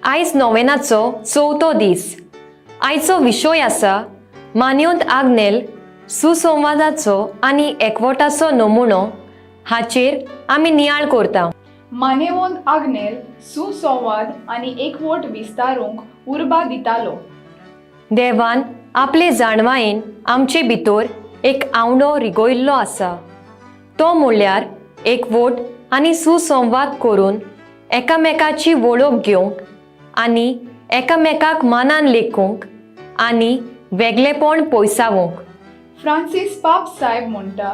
आयज नोवेनाचो चवथो दीस. आयचो विशय आसा मान्योंत आग्नेल सुसंवादाचो आनी एकवटाचो नमुनो. हाचेर आमी नियाळ करता. मानेवंत आग्नेल सुसंवाद आनी एकवट विस्तारूंक उर्बा दितालो. देवान आपले जाणवायेन आमचे भितर एक आवंडो रिगोयल्लो आसा. तो म्हणल्यार एकवट आनी सुसंवाद करून एकामेकाची वळख घेवंक आनी एकामेकाक मानान लेखूंक आनी वेगळेपण पयसावंक. फ्रांसीस पाप साहेब म्हणटा,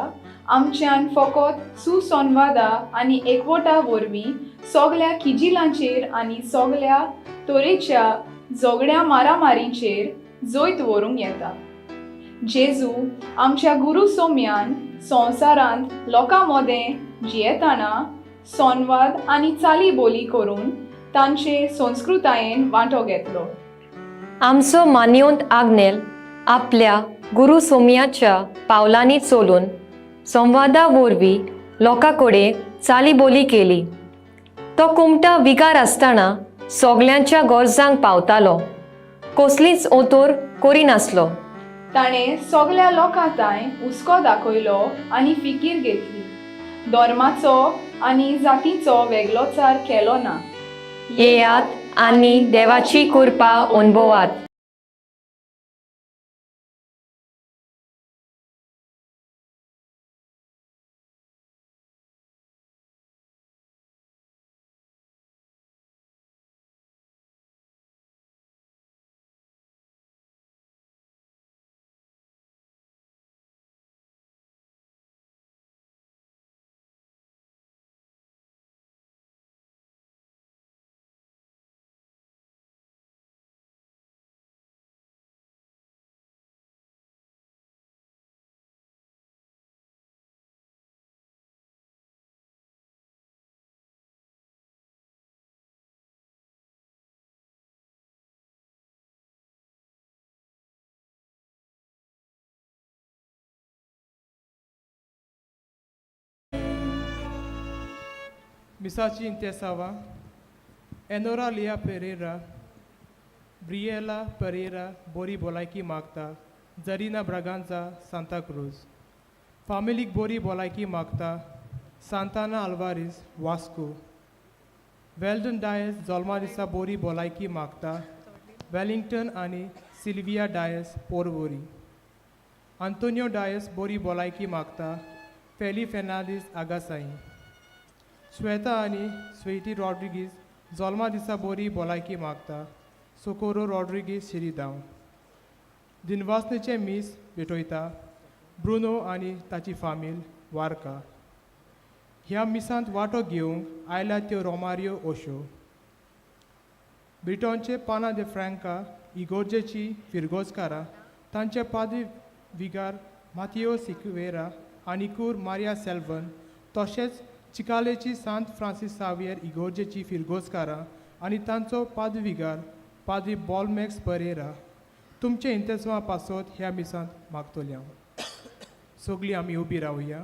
आमच्यान फकत सुसंवादा आनी एकवटा वरवीं सगळ्या किजिलांचेर आनी सगळ्या तरेच्या झगड्या मारामारींचेर जैत व्हरूंक येता. जेजू आमच्या गुरू सोम्यान संवसारांत लोकां मदें जियेताना संवाद आनी चाली बोली करून तांचे संस्कृतायेन वांटो घेतलो. आमचो मान्योंत आग्नेल आपल्या गुरू सोम्याच्या पावलांनी चलून संवादा वरवीं लोकां कडेन चालीबोली केली. तो कुमटा विगार आसतना सगल्यांच्या गरजांक पावतालो, कसलीच ओतोर करिनासलो. ताणें सगळ्या लोकांताय हुस्को दाखयलो आनी फिकीर घेतली. धर्माचो आनी जातीचो वेगळोचार केलो ना. येयात आनी देवाची कृपा अनुभवात. Misaci Intesava, Enora Lia Pereira, Briela Pereira, Bori Bolaiki Magta, Zarina Braganza, Santa Cruz. Familik Bori Bolaiki Magta, Santana Alvarez, Vasco. Weldon Dias, Zolmarisa Bori Bolaiki Magta, Wellington Ani, Sylvia Dias, Porvori. Antonio Dias Bori Bolaiki Magta, Feli Fernandez Agasai. Sweta आणि sweaty Rodrigues जल्मा दिसा बरी भलायकी मागता. Socorro Rodrigues शिरीदांव. दिनवासनेचे मीस भेटयता Bruno आनी ताची फामील वारका. ह्या मिसांत वांटो घेवंक आयल्या त्यो रोमारियो ओशो. ब्रिटनचे पाना दे फ्रँका इगोर्जेची फिरगोजकारां तांचे पाद्री विगार माथियो सिक्वेरा आनी कूर मारिया सेल्वन तशेंच चिकालेची सांत फ्रांसीस सावियर इगोर्जेची फिरगोजकारां आनी तांचो पादविगार पाद्री बॉलमॅक्स परेरा तुमचे इंतेस्वा पासत ह्या मिसांत मागतले हांव. सगळीं आमी उबी रावया.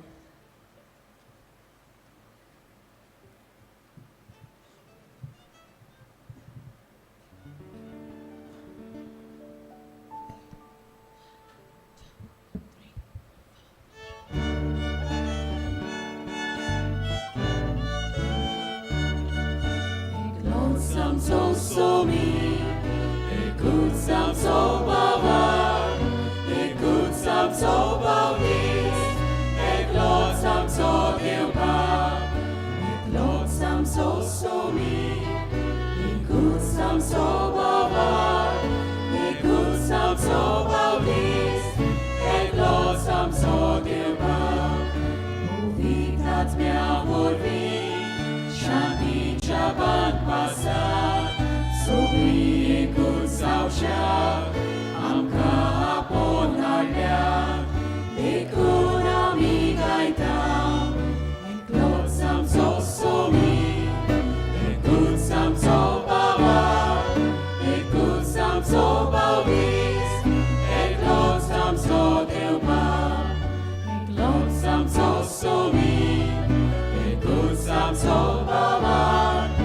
Sam so bawang,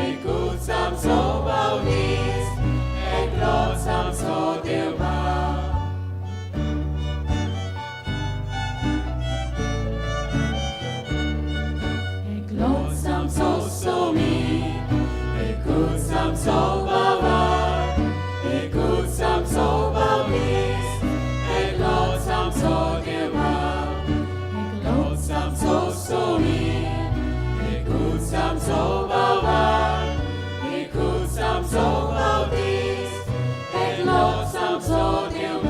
ikut sam so bawang. तोच आमचो देव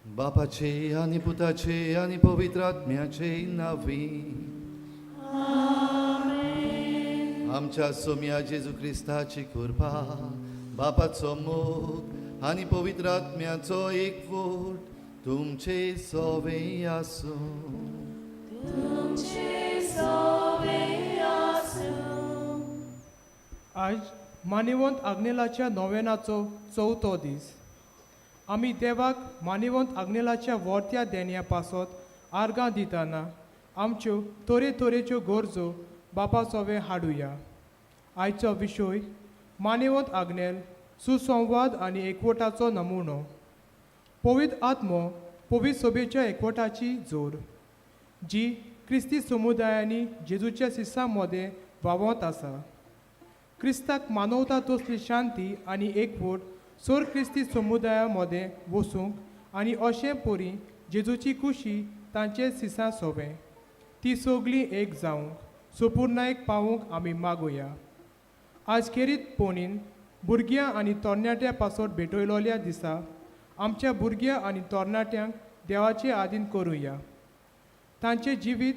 बापाचे आणि पुताचे आणि पवित्र आत्म्याचे नावी आमच्या सोम्या जेजू क्रिस्ताची कृपा बापाचो मोग आणि पवित्र आत्म्याचो एकवट तुमचे सोवे आसूं. आज मानिवंत आग्नेलाच्या नोवेनाचो 4थो दीस. आमी देवाक मानिवंत आग्नेलाच्या वर्त्या देण्या पासत आर्गां दितना आमच्यो तरेच्यो गरजो बापा सोवे हाडुया. आयचो विशय मानिवंत आग्नेल सुसंवाद आनी एकवटाचो नमुनो. पवित्र आत्मो पवित्र सभेच्या एकवटाची जोड जी क्रिस्ती समुदायांनी जेजूच्या शिसां मदें वावत आसा. क्रिस्ताक मानवता तसली शांती आनी एकवट सोर क्रिस्ती समुदाया मदें वसूंक आनी अशें परी जेजूची खुशी तांचे सिसां सोवें ती सगळीं एक जावंक संपूर्णायक पावूंक आमी मागुया. आज खेरीत पोनीन भुरग्यां आनी तरणाट्यां पासत भेटयलोल्या दिसा आमच्या भुरग्यां आनी तरणाट्यांक देवाचे आदीन करुया. तांचें जिवीत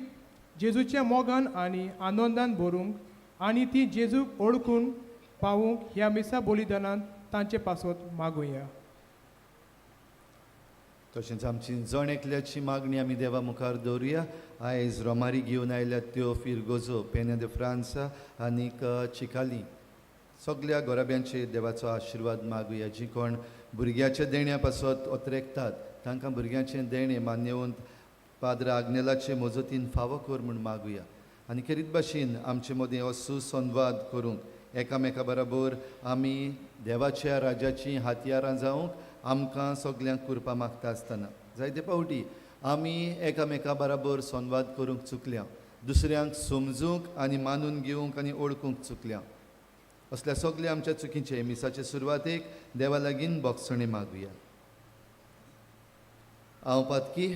जेजूच्या मोगान आनी आनंदान भरूंक आनी ती जेजूक ओळखून पावूंक ह्या मिसा बलिदानांत तांचे पासत मागुया. तशेंच आमची जण एकल्याची मागणी आमी देवा मुखार दवरुया. आयज रोमारी घेवन आयल्या त्यो फिरगोजो पेने दे फ्रांसा आनीक चिकाली सगळ्या गोराब्यांचे देवाचो आशिर्वाद मागुया. जी कोण भुरग्याच्या देण्या पासत ओतरेकतात तांकां भुरग्याचें देणें मान्यवंत पाद्र आग्नेलाचे मजतीन फावो कर म्हूण मागुया. आनी खेरीत भाशेन आमचे मदीं हो सुसंवाद करूंक एकामेका बरोबर आमी देवाच्या राज्याची हातयारां जावंक आमकां सगल्यांक कृपा मागता आसतना जायते फावटी आमी एकामेका बरोबर संवाद करूंक चुकल्या, दुसऱ्यांक समजूंक आनी मानून घेवंक आनी ओळखूंक चुकल्या. असल्या सगल्या आमच्या चुकीचे मिसाचे सुरवातेक देवा लागीं बोगसणे मागुया. हांव पातकी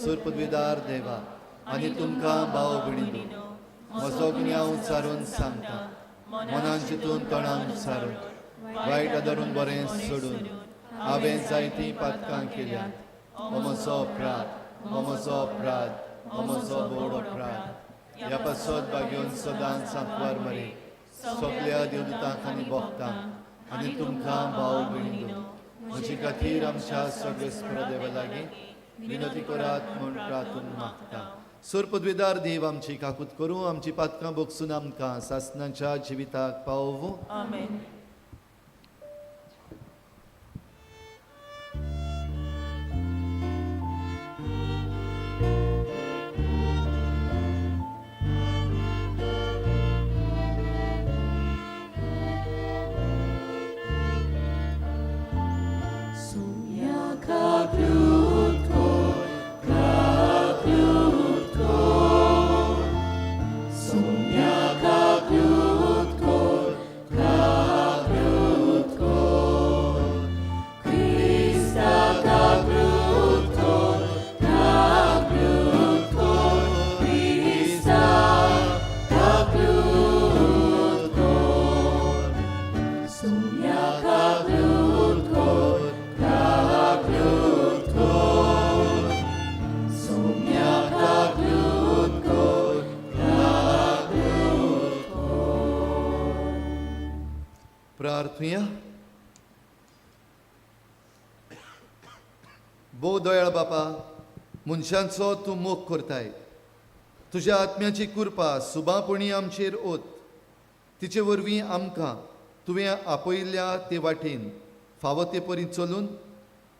सुरपदवीदार देवा आनी तुमकां भाव भयणीनो म्हजो गुन्यांव चारून सांगता. मनान चिंतून तोंडान सारून वायट आदारून बरें सोडून हांवें जायतीं पातकां केल्यात. हो म्हजो अपराध, हो म्हजो अपराध, हो म्हजो व्हड अपराध. ह्या पासत बागेवन सदांच सांकवार मरे सगल्या देवदूतांक आनी भक्तांक आनी तुमकां भाव भयणीनो म्हजे खातीर आमच्या सर्वेस्पर देवा लागीं विनती करात म्हूण प्रार्थून मागता. सुर पदवीदार देव आमची काकूत करूं, आमची पातकां बोगसून आमकां सासणाच्या जिविताक पावोवूं. आमेन. प्रार्थुया. भोव दयाळ बापा, मनशांचो तूं मोग करताय. तुज्या आत्म्याची कृपा सुबापणी आमचेर ओत. तिचे वरवीं आमकां तुवें आपयल्या ते वाटेन फावो ते परी चलून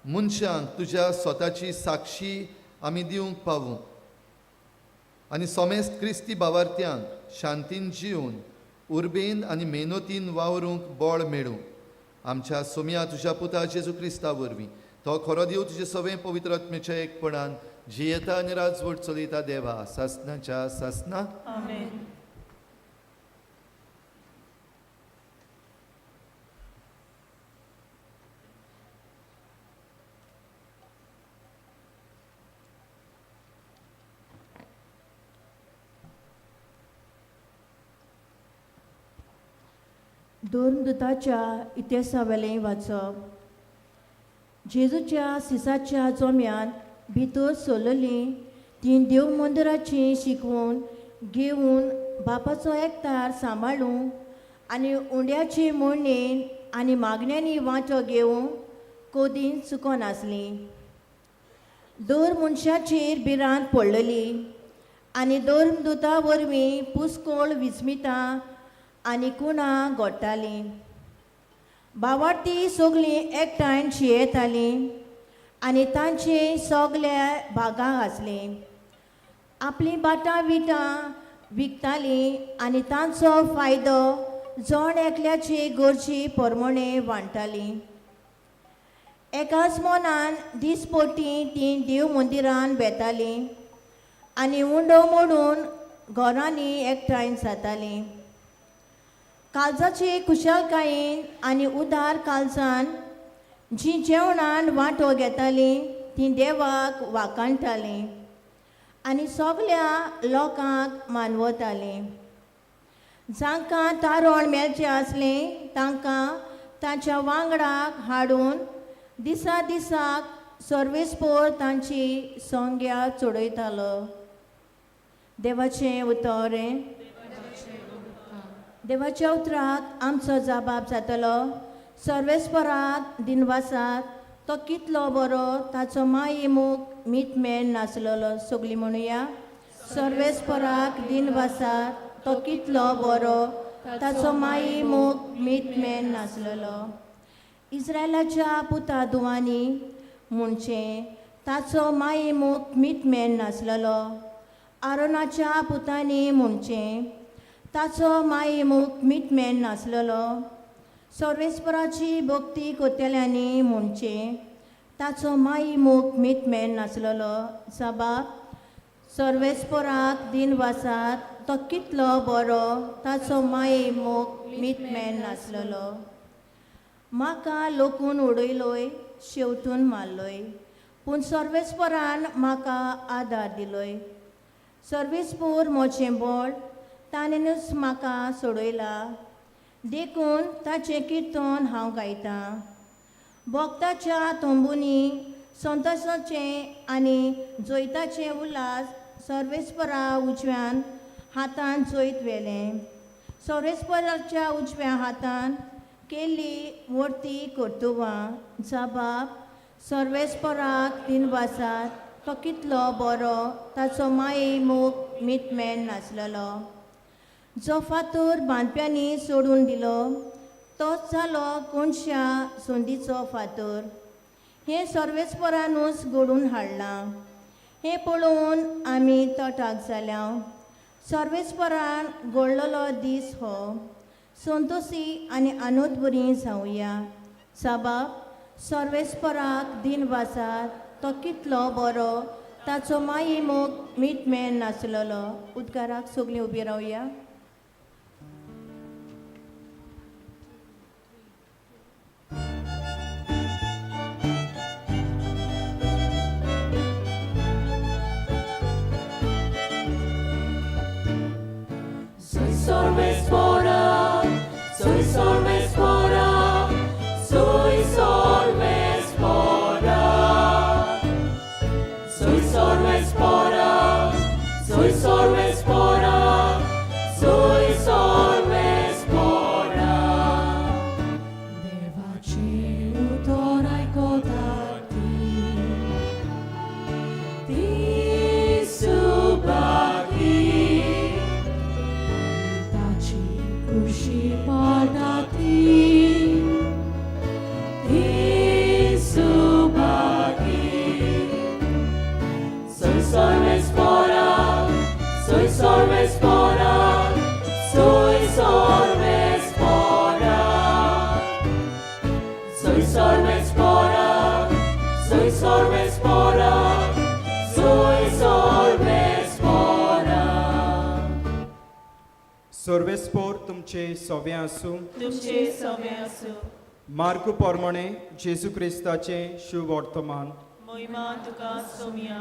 मनशांक तुज्या स्वताची साक्षी आमी दिवंक पावूं आनी सोमेस्त क्रिस्ती भावार्थ्यांक शांतीन जिवन उर्बेन आनी मेहनतीन वावरूंक बळ मेळूं. आमच्या सोम्या तुज्या पुता जेजू क्रिस्ता वरवीं तो खरो देव तुजे सगळे पवित्र आत्म्याच्या एकपणान जियेता आनी राजवट चलयता देवा सासणाच्या सासना. आमेन. धर्मदुताच्या इतिहासावेलें वाचप. जेजूच्या सिसाच्या जोम्यान भितर सरलेलीं तीं देव मंदिराची शिकवण घेवन बापाचो एकठार सांबाळूं आनी उंड्याची मोडणीन आनी मागण्यांनी वांटो घेवंक कोदीन चुकोनासलीं. दर मनशाचेर भिरांत पडलेली आनी धर्मदुता वरवीं पुस्कोळ विस्मितां आनी कुणां घोडटालीं. भावार्थी सगळीं एकठांय शियेतालीं आनी तांचे सगल्या भागां आसलीं. आपलीं बाटां विटां विकतालीं आनी तांचो फायदो जण एकल्याचे गरजे प्रमाणे वांटतालीं. एकाच मनान दिसपट्टी तीं देव मंदिरान बेतालीं आनी उंडो मोडून घरांनी एकठांय जातालीं. काळजाचे कुशळकायेन आनी उदार काळजान जीं जेवणान वांटो घेतालीं तीं देवाक वाखाणटालीं आनी सगल्या लोकांक मानवतालीं. जांकां तारण मेळचें आसलें तांकां तांच्या वांगडाक हाडून दिसा दिसाक सर्वेस्पोर तांची संग्या चडयतालो. देवाचें उतर. देवाच्या उतराक आमचो जबाब जातलो. सर्वेस्पराक दिनवासाक तो कितलो बरो ताचो माये मोग मीतमेन नासलेलो. सगळीं म्हणुया. सर्वेस्पराक दिनवासाक तो कितलो बरो ताचो माये मोग मीतमेन नासलेलो. इस्रायलाच्या पुता दुवांनी म्हणचे ताचो माये मोग मीतमेन नासलेलो. आरोनाच्या पुतांनी म्हणचे ताचो माये मोग मीतमेन नासलेलो. सर्वेस्पराची भक्ती कोतेल्यांनी म्हणचे ताचो माये मोग मीतमेन नासलेलो. जबाब. सर्वेस्पराक दिनवासाक तो कितलो बरो ताचो माये मोग मीतमेन नासलेलो. म्हाका लोकून उडयलोय शेवटून मारलोय पूण सर्वेस्परान म्हाका आदार दिलोय. सर्वेस्पोर मोचें बळ ताणेनूच म्हाका सोडयला. देखून ताचें किर्तन हांव गायतां. भक्ताच्या तोंबुनी संतोशाचें आनी जोयताचें उल्हास सर्वेस्परा उजव्यान हातान जोयत व्हेलें. सर्वेस्पराच्या उजव्या हातान केल्ली वर्ती कर्तुवां. जबाब. सर्वेस्पराक दिनवासाक तो कितलो बरो ताचो माये मोग मीतमेन नासलेलो. जो फातर बांदप्यांनी सोडून दिलो तोच जालो कोणश्या संदीचो फातर. हें सर्वेस्परानूच घडून हाडलां. हें पळोवन आमी तोटाक जाल्या. सर्वेस्परान घडलेलो दीस हो. संतोशी आनी आनंदभरीं जावया. जबाब. सर्वेस्पराक दिनवासाक तो कितलो बरो ताचो माये मोग मीतमेन नासलेलो. उद्गाराक सगळीं उबीं रावया. Sorvespora, soy sorvespora, soy sorvespora, soy sorvespora, soy sorvespora, soy sorvespora. Devaci utorai kodati, ti subaki. Kushi padati, Isubaki. Soy sorvespora, soy sorvespora, soy sorvespora, soy sorvespora, soy sorvespora, soy sorvespora. सर्वेस्पोर तुमचे सोवे आसूं. तुमचे सोवे आसूं. Mark पोरमणे जेजू क्रिस्ताचें शुभ वर्तमान. मोहिमा तुका सोम्या.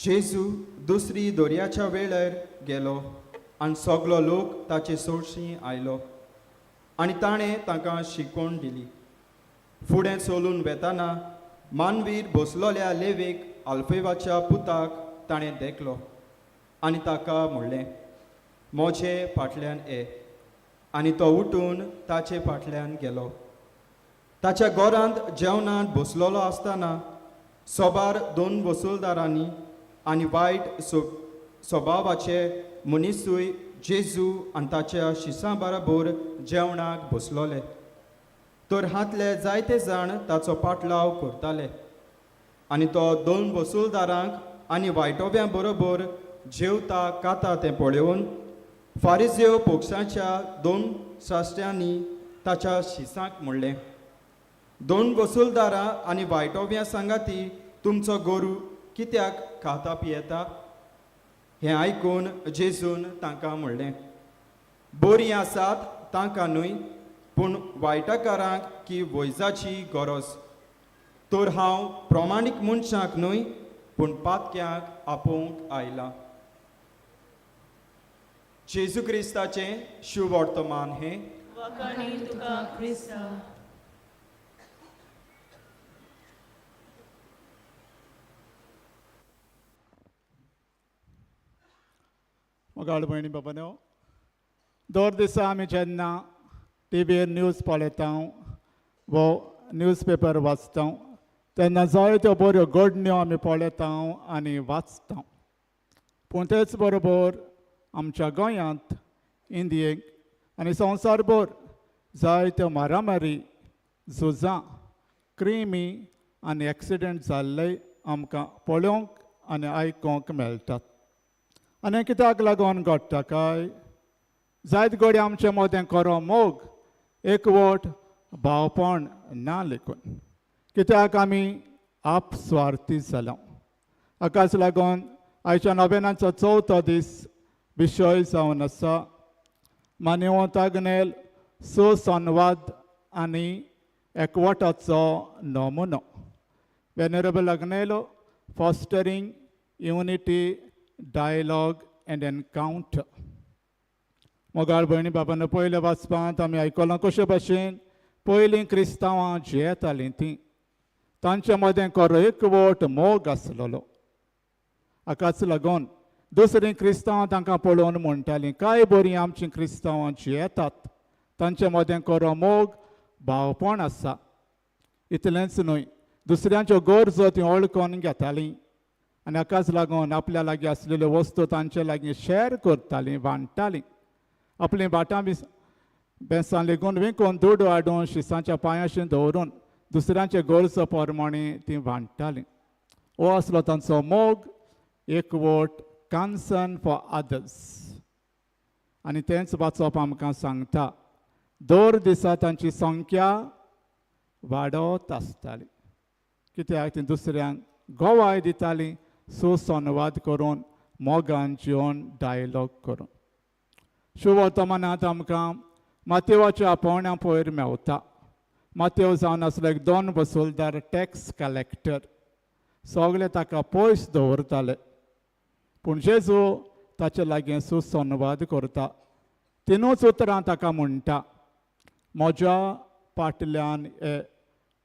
जेजू दुसरी दर्याच्या वेळार गेलो आनी सगलो लोक ताचे सोडशी आयलो. आनी ताणें तांकां शिकवण दिली. फुडें चलून वेताना मानवीर बसलोल्या लेवेक आल्फेवाच्या पुताक ताणें देखलो आनी ताका म्हणलें, म्हजे फाटल्यान ये. आनी तो उठून ताचे फाटल्यान गेलो. ताच्या घरांत जेवणांत बसलोलो आसतना सोबार 2 वसूलदारांनी आनी वायट स्वभावाचे मनीसूय जेजू आनी ताच्या शिसां बरोबर जेवणाक बसलोले. तर हातले जायते जाण ताचो पाटलाव करताले. आनी तो 2 वसूलदारांक आनी वायटोव्यां बरोबर जेवता खाता तें पळोवन फारिझेव पोक्षाच्या 2 शास्त्र्यांनी ताच्या शिसांक म्हणलें, 2 वसूलदारां आनी वायटोव्यां सांगाती तुमचो गोरू कित्याक खाता पियेता? हें आयकून जेजून तांकां म्हणलें, बरीं आसात तांकां न्हय, पूण वायटाकारांक की वैजाची गरज. तर हांव प्रमाणीक मनशांक न्हय, पूण पातक्यांक आपोवंक आयलां. जेजू क्रिस्ताचें शुभ वर्तमान हें. वखाणी तुका क्रिस्ता. मोगाळ भयणी बाबानो, दर दिसा आमी जेन्ना टीव्हीर न्यूज पळयता वो न्यूज पेपर वाचता तेन्ना जायत्यो बऱ्यो घडण्यो आमी पळयता आनी वाचता. पूण तेच बरोबर आमच्या गोंयांत, इंडियेक आनी संवसारभर जायत्यो मारामारी, झुजां, क्रिमी आनी एक्सिडेंट जाल्ले आमकां पळोवंक आनी आयकूंक मेळटात. आनी कित्याक लागून घडटा काय? जायत घडी आमचे मदें खरो मोग, एकवट, भावपण ना लेकून. कित्याक आमी आपस्वार्थी जालां. हाकाच लागून आयच्या नोवेनाचो 4थो दीस विशय जावन आसा मानिवंत आग्नेल सुसंवाद आनी एकवटाचो नमुनो. Venerable Agnelo, fostering unity, dialogue and encounter. मोगाळ भयणी बाबांनो, पयल्या वाचपांत आमी आयकलां कशे भाशेन पयलीं क्रिस्तांवां जियेतालीं तीं. तांचे मदें खरो एकवट मोग आसलोलो. हाकाच लागून दुसरीं क्रिस्तांवां तांकां पळोवन म्हणटालीं, काय बरीं आमचीं क्रिस्तांवां जियेतात. तांचे मदें खरो मोग, भावपण आसा. इतलेंच न्हय, दुसऱ्यांच्यो गरजो तीं वळखून घेतालीं आनी हाकाच लागून आपल्या लागीं आसलेल्यो वस्तू तांचे लागीं शॅर करतालीं, वांट्टालीं. आपलीं भाटां बेंसां लेगून विकून दूड हाडून शिसांच्या पांयाशीं दवरून दुसऱ्यांचे गरजो प्रमाणे तीं वांट्टालीं. हो आसलो तांचो मोग, एकवट, कन्सर्न फॉर अदर्स. आनी तेंच वाचप आमकां सांगता, दर दिसा तांची संख्या वाडत आसताली. कित्याक तीं दुसऱ्यांक गोवाय दितालीं, सुसंवाद करून, मोगान जिवन डायलॉग करून. शुभ वर्तमानांत आमकां मातेवाच्या पावण्यां पयर मेवता. मातेव जावन आसलो एक 2 वसूलदार, टॅक्स कलेक्टर. सगळे ताका पयस दवरताले. पूण जेजू ताचे लागीं सुसंवाद करता. 3 उतरां ताका म्हणटा, म्हज्या फाटल्यान ये,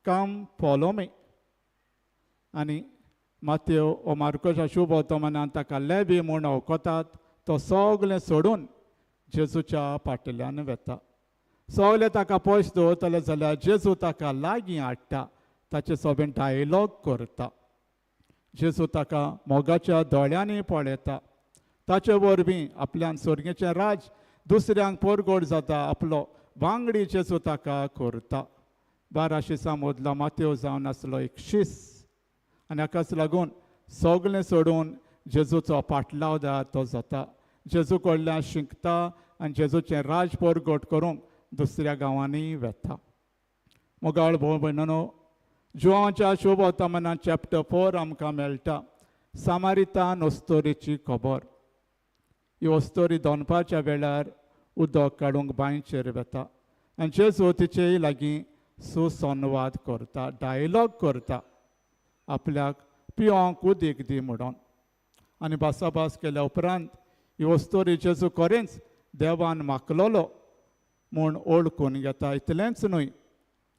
कम फॉलो मी. आनी मातेव ओ मार्कोच्या शुभ वर्तमानांत ताका लेवी म्हूण वळखतात. तो सगळें सोडून जेजूच्या फाटल्यान वेता. सगळे ताका पयस दवरतले जाल्यार जेजू ताका लागीं हाडटा, ताचे सोबेन डायलॉग करता. जेजू ताका मोगाच्या दोळ्यांनी पळयता. ताचे वरवीं आपल्यान सर्गेचें राज दुसऱ्यांक परगट जाता, आपलो वांगडी जेजू ताका करता. 12 शिसां मदलो मातेव जावन आसलो एक शीस. आनी हाकाच लागून सगळें सोडून जेजूचो पाटलाव तो जाता. जेजू कडल्यान शिकता आनी जेजूचें राज परगट करूंक दुसऱ्या गांवांनी वेता. मोगाळ भाव भयणानो, जुवांच्या शुभ वर्तमानांत चॅप्टर 4 आमकां मेळटा सामारितान ओस्तोरीची खबर. ही ओस्तोरी दोनपारच्या वेळार उदक काडूंक बांयचेर वेता आनी जेजू तिचे लागीं सुसंवाद करता, डायलॉग करता, आपल्याक पिवोंक उदीक दी म्हणून. आनी भासाभास केल्या उपरांत ही ओस्तोरी जेजू खरेंच देवान मागलोलो म्हूण ओळखून घेता. इतलेंच न्हय,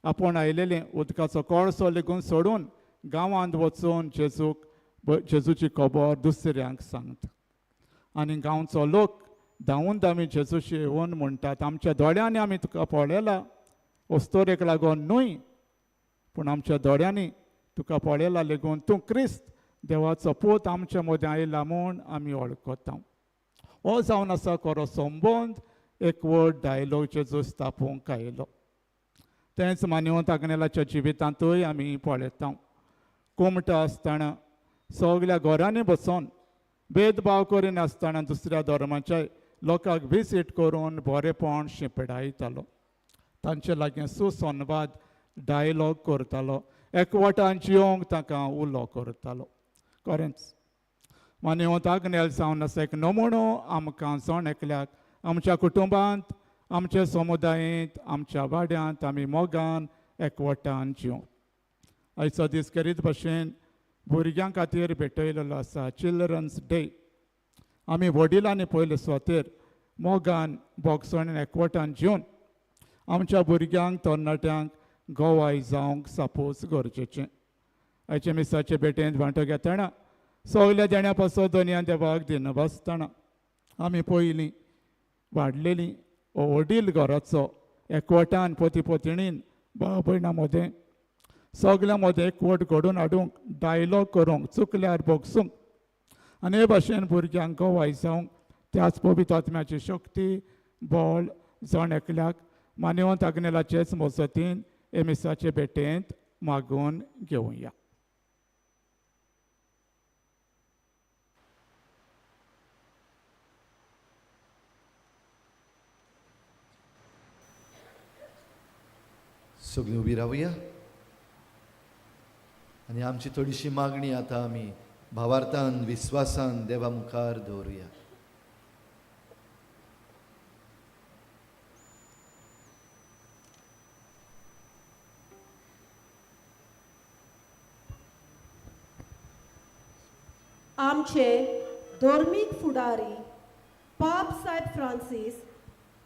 आपूण आयलेलें उदकाचो कोळसो लेगून सोडून गांवांत वचून जेजूची खबर दुसऱ्यांक सांगता. आनी गांवचो लोक धांवून आमी जेजूशी येवन म्हणटात, आमच्या दोळ्यांनी आमी तुका पळयला, वस्तोरेक लागून न्हय, पूण आमच्या दोळ्यांनी तुका पळयला लेगून तूं क्रिस्त देवाचो पूत आमच्या मदें आयला म्हूण आमी वळखता. हो जावन आसा खरो संबंद एक व्हड डायलॉग जेजूस तापोवंक आयलो. तेंच मानिवंत आग्नेलाच्या जिवितांतूय आमी पळयता. कुमटा आसतना सगल्या घरांनी बसून भेदभाव करिनासतना दुसऱ्या धर्माच्या लोकांक विजीट करून बरेपण शिंपडायतालो. तांचे लागीं सुसंवाद डायलॉग करतालो, एकवटान जियोंक तांकां उलो करतालो. खरेंच मानिवंत आग्नेल जावन आसा एक नमुनो आमकां जण एकल्याक आमच्या कुटुंबांत, आमच्या समुदायांत, आमच्या वाड्यांत आमी मोगान एकवटान जियोंक. आयचो दीस करीत भाशेन भुरग्यां खातीर भेटयलेलो आसा चिल्ड्रन्स डे. आमी वडिलांनी पयले सुवातेर मोगान बोगसण एकवटान जिवन आमच्या भुरग्यांक तरणाट्यांक गोवाय जावंक सपोज गरजेचें. आयचे मिसाचे भेटेंत वांटो घेतना सगल्या देण्या पासो दोनया देवाक दिनवासतना आमी पयलीं वाडलेलीं वडील घराचो एकवटान पती पत्नीन भाव भयणां मदें सगल्या मदें एकवट घडोवन हाडूंक, डायलॉग करूंक, चुकल्यार बोगसूंक आनी हे भाशेन भुरग्यांक गोवाय जावंक त्याच पवित्र आत्म्याची शक्ती बळ जण एकल्याक मानिवंत आग्नेलाचेच मजतीन हे मिसाचे भेटेंत मागून घेवया. सगळीं उबी रावया आनी आमची थोडीशी मागणी आतां आमी भावार्थान विस्वासान देवा मुखार दवरुया. आमचे धर्मीक फुडारी पाप साहेब फ्रांसीस,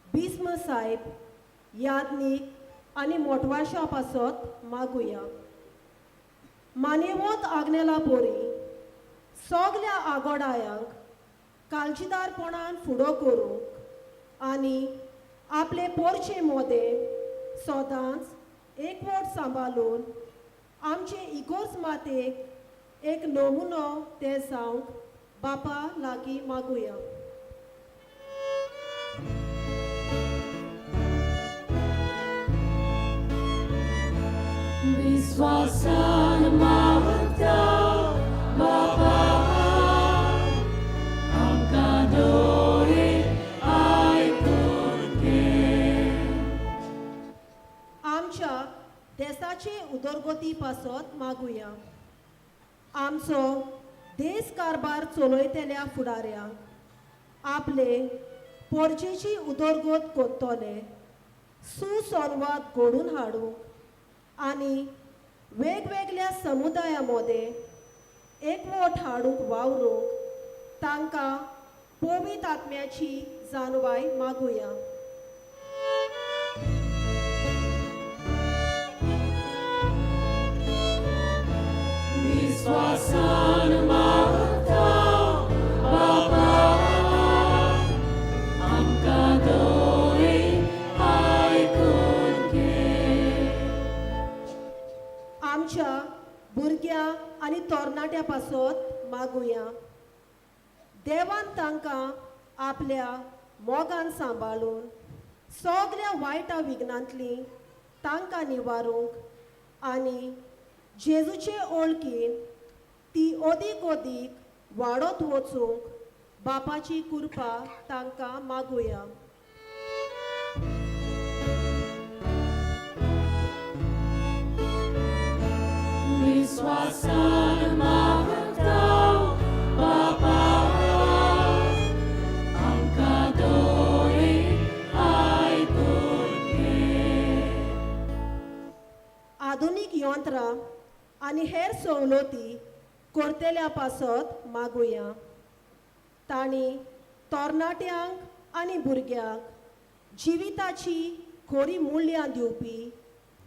बिस्म साहेब, यादनीक आनी मोटवाशा पासत मागुया. मानेवंत आग्नेला बोरी सगल्या आगोडायांक काळजीदारपणान फुडो करूंक आनी आपले पोरचे मोदें सदांच एकवट सांबाळून आमचे इगोर्ज मातेक एक नमुनो ते जावंक बापा लागीं मागुया. विश्वासान मागता बाबा आमकां दोळे आयकून घे. आमच्या देशाचे उदरगती पासत मागुया. आमचो देश कारभार चलयतल्या फुडाऱ्यांक आपले पोरचेची उदरगत कोत्तोले सुसंवाद घडून हाडूंक आनी वेगवेगळ्या समुदाया मदें एकवट हाडूंक वावरूंक तांकां पवित्र आत्म्याची जाणवाय मागुया. विश्वासान मागता बाबा आमकां दोळे आयकून घे. आमच्या भुरग्यां आनी तरणाट्या पासत मागुया. देवान तांकां आपल्या मोगान सांबाळून सगल्या वायटा विघ्नांतली तांकां निवारूंक आनी जेजूचे ओळखीन ती ओदीक ओदीक वाडत वचूंक बापाची कृपा तांकां मागुया. विश्वासान मागता बाबा आमकां दोळे आयकून घे. आधुनीक यंत्रां आनी हेर सवलती करतेल्या पासत मागुया. तांणी तरणाट्यांक आनी भुरग्यांक जिविताची खरी मूल्यां दिवपी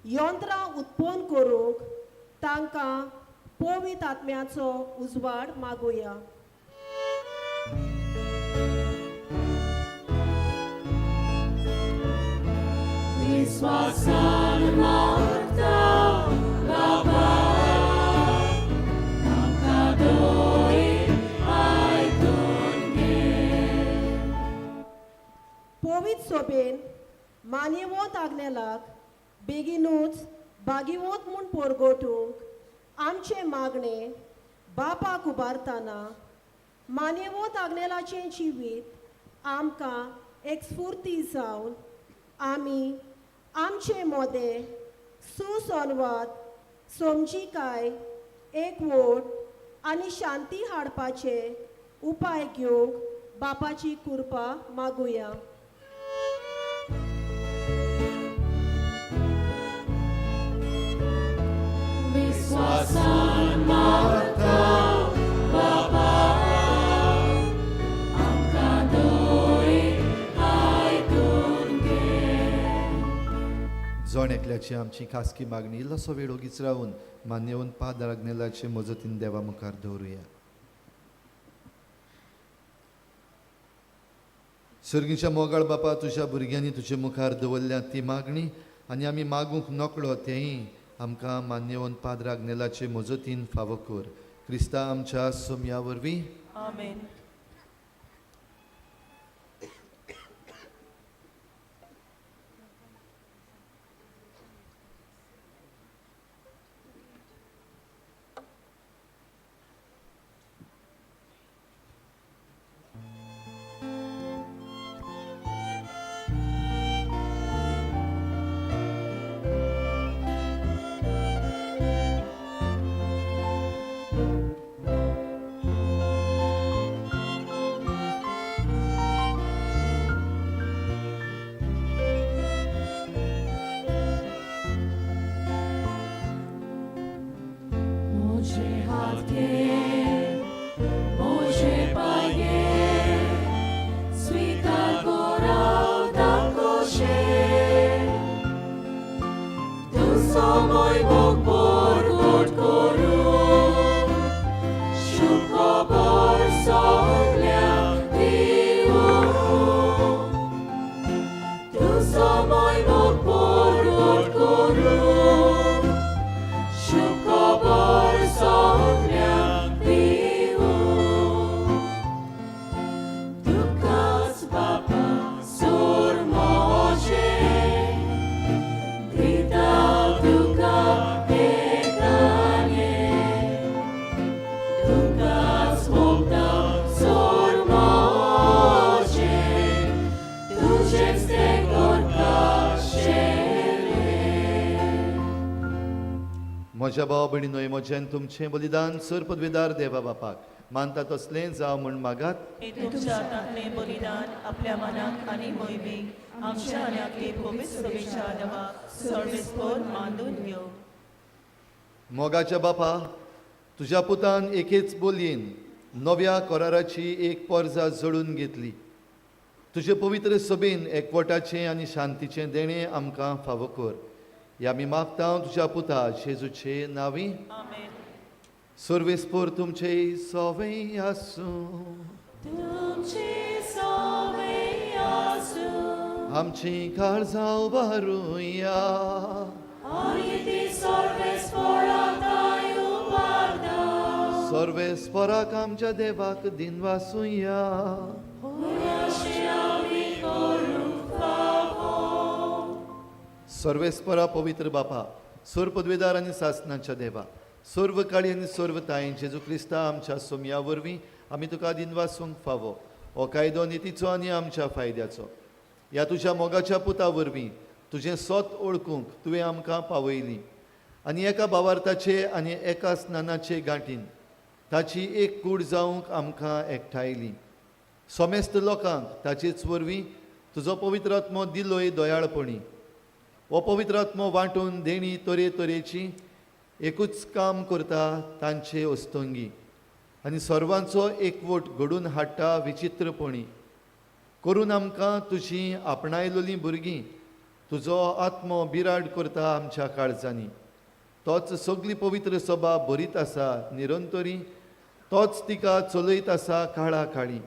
यंत्रां उत्पन्न करूंक तांकां पवित्र आत्म्याचो उजवाड मागुया. विश्वासान मारता बाबा आमकां दोरी आयकून घे. पवित्र सभेन मान्यवंत आग्नेलाक बेगीनूच बागीवंत म्हूण परगटूंक आमचे मागणे बापाक उबारतना मान्यवंत आग्नेलाचें जिवीत आमकां एक स्फूर्ती जावन आमी आमचे मोदें सुसंवाद समजिकाय एकवट आनी शांती हाडपाचे उपाय घेवंक बापाची कृपा मागुया. विश्वासान मारता बाबा आमकां दोरी आयकून घे. जण एकल्याची आमची खासगी मागणी इल्लोसो वेळ ओगीच रावून मान्यवंत पादर आग्नेलाचे मजतीन देवा मुखार दवरुया. सर्गीच्या मोगाळ बापा, तुज्या भुरग्यांनी तुजे मुखार दवरल्या ती मागणी आनी आमी मागूंक नकळो तेंय आमकां मान्यवंत पादर आग्नेलाचे मजतीन फावो कर. क्रिस्ता आमच्या सोम्या वरवीं आमेन. मुझे हाथ घे, मुझे पाय घे, स्वीकार कराव दाखोशे. तू समय भोग परगट करून शुभ खबर सगळ्यांक दिवूं. तू समय भोग परगट करून शुभ खबर सगळ्यांक दिवूं. तुकाच बापा सोर मोजें दिता तुका एकाने. तुकाच मोगता सोर मोजें तुजेंच तें करपाचें. म्हज्या भाव भयणीनोय म्हजें तुमचें बलिदान सर पदवीदार देवा बापाक मानता तसलें जावं म्हूण मागात. हे तुमच्या हातांतलें बलिदान आपल्या मनाक आनी मोहिमेक आमच्या आन्यातले पवित्र सभेच्या आदवाक सर्वेस्पर मानून घेवं. मोगाच्या बापा, तुज्या पुतान एकेच बोलयेन नव्या कराराची एक पर्जा जोडून घेतली. तुजे पवित्र सभेन एकवटाचें आनी शांतीचें देणें आमकां फावो कर. ह्या आमी मागता तुज्या पुता जेजूचे नांवी. आमेन. सर्वेस्पर तुमचे सवय आसूं. तुमची सवय आसूं आमची काळजां उबारुया. आनी ती सर्वेस्परांताय उबारता. सर्वेस्पराक आमच्या देवाक दिनवासुया. अशें आमी करूंक फावो. सर्वेस्परा पवित्र बापा, सोर पदवीदार आनी सासणाच्या देवा, सर्व काळी आनी सर्व ताई जेजू क्रिस्ता आमच्या सोम्या वरवीं आमी तुका दिनवासूंक फावो. हो कायदो नितीचो आनी आमच्या फायद्याचो. ह्या तुज्या मोगाच्या पुता वरवीं तुजें सोत ओळखूंक तुवें आमकां पावयली आनी एका भावार्थाचे आनी एका स्नानाचे गांठीन ताची एक कूड जावंक आमकां एकठायली. सोमेस्त लोकांक ताचेच वरवीं तुजो पवित्र आत्मो दिलोय दयाळपणी. हो पवित्र आत्मो वांटून देणी तरे तरेची एकूच काम करता तांचे ओस्तोंगी आनी सर्वांचो एकवट घडून हाडटा विचित्रपणी. करून आमकां तुजी आपणायलोलीं भुरगीं तुजो आत्मो बिराड करता आमच्या काळजांनी. तोच सगली पवित्र सभा भरीत आसा निरंतरी, तोच तिका चलयत आसा काळा काळी.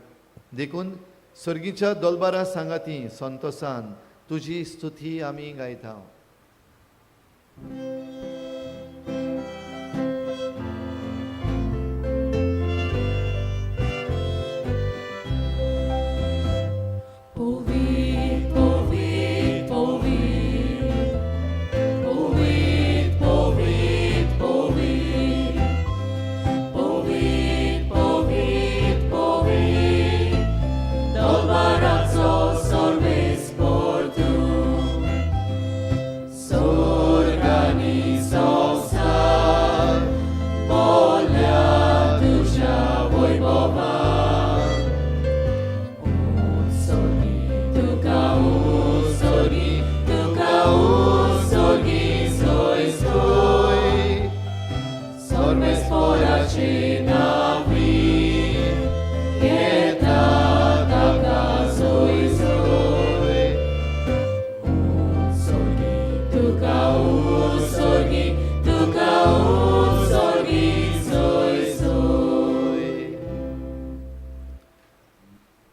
देखून सर्गीच्या दोलबारा सांगाती संतोसान तुजी स्तुती आमी गायता.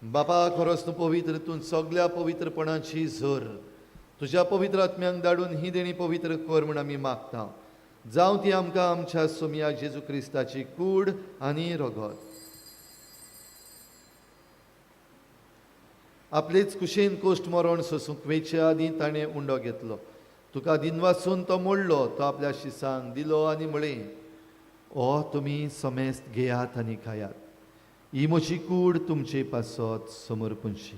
बापा, खरोच तूं पवित्र, तूं सगळ्या पवित्रपणाची झर तुज्या पवित्र आत्म्यांक धाडून ही देणी पवित्र कर म्हूण आमी मागता. जावं ती आमकां आमच्या सोमया जेजू क्रिस्ताची कूड आनी रगत. आपलेच कुशेन कोश्ट मरण सोसूंक वेचे आदीं ताणें उंडो घेतलो. तुका दिनवासून तो मोडलो, तो आपल्या शिसांक दिलो आनी म्हळें, ओ तुमी समेस्त घेयात आनी खायात. ही म्हजी कूड तुमचे पासत समर्पणशी.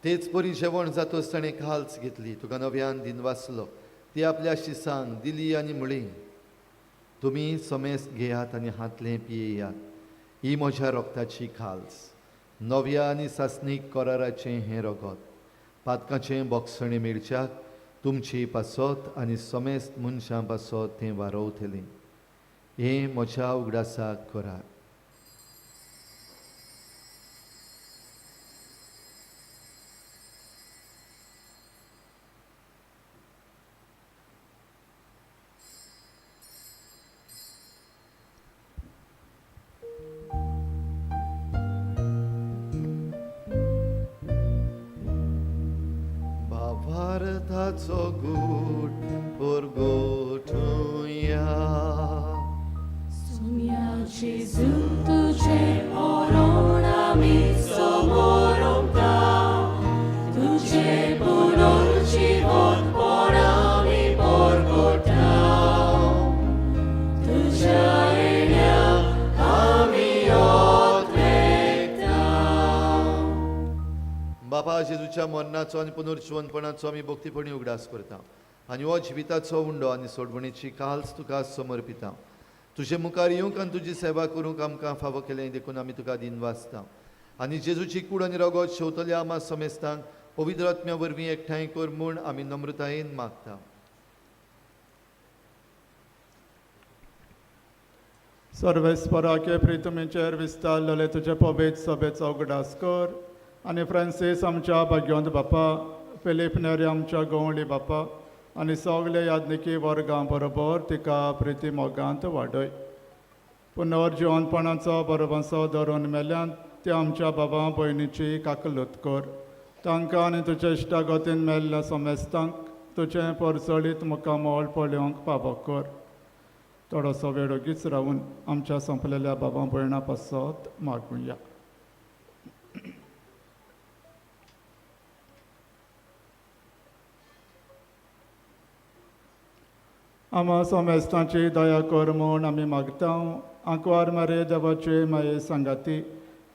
तेच परी जेवण जातोच ताणें काल्स घेतली, तुका नव्यान दिनवासलो, ती आपल्या शिसांक दिली आनी म्हळें, तुमी समेस्त घेयात आनी हातलें पियेयात. ही म्हज्या रोगताची खाल्स, नव्या आनी सासणीक कराराचें हें रगत, पातकाचें बोगसणें मेळच्याक तुमची पासत आनी समेस्त मनशां पासत तें वारोवतलें. हें म्हज्या उगडासाक करात. भारताचो गूट परगोटुया. Sumia Jesu tuझे मरण आमी समोरता, तुझे पुनर्जीवनपण आमी परगटा, तुझ्या येण्याक आमी ओतवेता. बापा, जेजूच्या मरणाचो आनी पुनर्जीवनपणाचो आमी भक्तीपणी उगडास करता आनी हो जिविताचो उंडो आनी सोडवणेची काल्स तुका समर्पिता. तुजे मुखार येवंक आनी तुजी सेवा करूंक आमकां फावो केलें देखून आमी तुका दिनवासता. आनी जेजूची कूड आनी रगत शेवतल्या आमा समेस्तांक पवित्र आत्म्या वरवीं एकठांय कर म्हूण आमी नम्रतायेन मागता. सर्वेस्पराके प्रितुमेचेर विस्तारलेले तुजे पवित्र सभेचो उगडास कर आनी फ्रांसीस आमच्या भाग्यवंत बापा, फिलीप नेरी आमच्या गवळी बापा आनी सगळे यादनिकी वर्गां बरोबर तिका प्रिती मोगांत वाडय. पुनर्जीवनपणाचो बरोबसो धरून मेल्यांत ते आमच्या बाबा भयणीची काकलूत कर. तांकां आनी तुज्या इश्टागतीन मेल्ल्या समेस्तांक तुजें परसळीत मुखामोळ पळोवंक फावो कर. थोडोसो वेळ ओगीच रावन आमच्या संपलेल्या बाबा भयणां पासत मागुया. आमा समेस्तांची दया कर म्हूण आमी मागता. आंकवार मारे देवाचे माये सांगाती,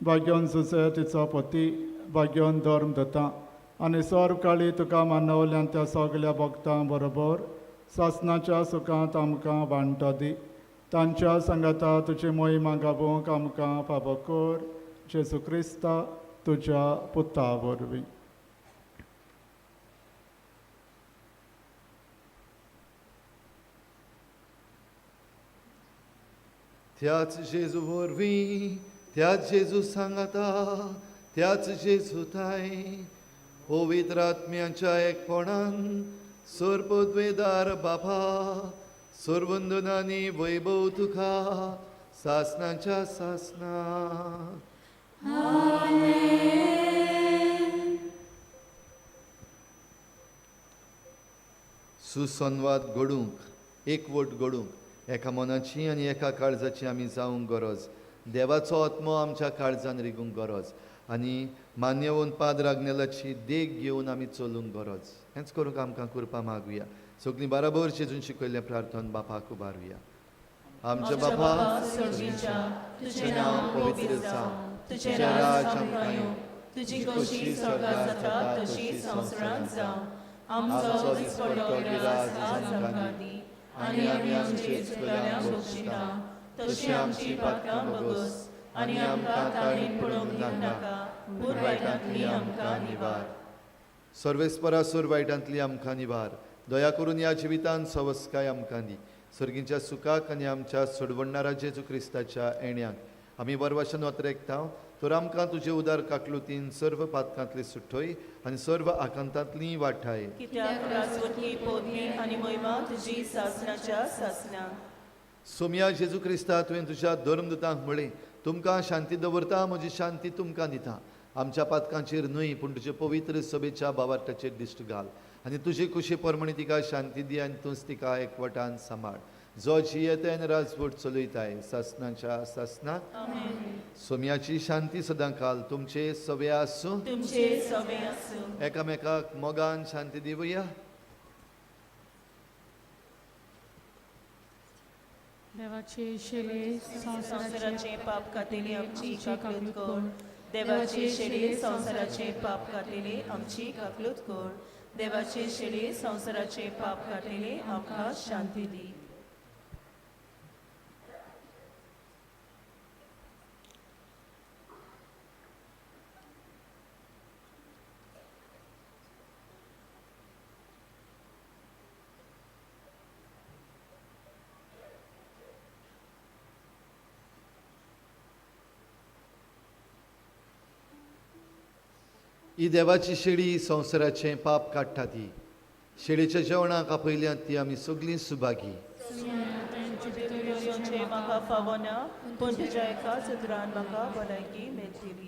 भाग्योन सुसे तिचो पती, भाग्योन धर्म दता आनी सर्व काळी तुका मानवल्यान त्या सगल्या भक्तां बरोबर सासणाच्या सुखांत आमकां वांटो दी. तांच्या संगता तुजी मोहिमा गावूंक आमकां फावो कर जेजू क्रिस्ता तुज्या पुता वरवीं. त्याच जेजू वरवीं, त्याच जेजू सांगाता, त्याच जेजू ताय पवित्र आत्म्याच्या एकपणान सर्वोद्वेदार बापा सर्वंदनांनी वैभव तुका सासनाच्या सासना. सुसंवाद घडूंक एकवट घडूंक एका मनाची आनी एका काळजाची आमी जावंक गरज. देवाचो आत्मो आमच्या काळजान रिगूंक गरज आनी मान्यवन पाद्र आग्नेलाची देख घेवन आमी चलूंक गरज. हेंच करूंक आमकां कृपा मागुया. सगळीं बराबर जेजून शिकयल्लें प्रार्थन बापाक उबारुया. आमच्या बापा सर्गीच्या, तुझें नांव पवित्र जावं, तुझें राज आमकां येवं, तुजी कशी स्वर्गांत जाता तशी संवसारांत जावं. आमचो दिसपट्टो गिरास आज आमकां दी आनी आमी आमचे चुकल्यांक बक्षिता तशी आमची पातकां बगस आनी आमकां ताणीन पडोवंक दिवं नाका पूण वायटांतली आमकां निवार. सर्वेस्परा सुर वायटांतली आमकां निवार. दया करून ह्या जिवितांत सवस्काय आमकां दी. सर्गीच्या सुखाक आनी आमच्या सोडवणारा जेजू क्रिस्ताच्या येण्याक आमी बरवाशान वतरेकता. तर आमकां तुजे उदार काकलुतीन सर्व पातकांतली सुटोय आनी सर्व आकांतांतली वाठाय. कित्याक राजवटी पोदमी आनी महिमा तुजी सासनाच्या सासना. सोम्या जेजू क्रिस्ता तुवें तुज्या धर्मदुतांक म्हळें, तुमकां शांती दवरता, म्हजी शांती तुमकां दिता. आमच्या पातकांचेर न्हय पूण तुजे पवित्र सभेच्या बावार्टाचेर दिश्ट घाल आनी तुजी खुशी परमणी तिका शांती दी आनी तूंच तिका एकवटान सांबाळ. जो जियेतेन राजवट चलयताय सासनाच्या सासनाक. सोम्याची शांती सदां काल तुमचे सवे आसूं. तुमचे सवे आसूं. एकामेकाक मोगान शांती दिवया. देवाचे शेळे संसाराचे पाप खातेली आमची काकलूत कर. देवाचे शेळे संसाराचे पाप खातेली आमची काकलूत कर. देवाचे शेळे संसाराचे पाप खातेली आमकां शांती दी. ही देवाची शेळी संवसाराचें पाप काडटा ती. शेळीच्या जेवणाक आपयल्यांत ती आमी सगळीं सुभागी. म्हाका फावो ना पूण तुज्या एकाच उतरान म्हाका भलायकी मेळटली.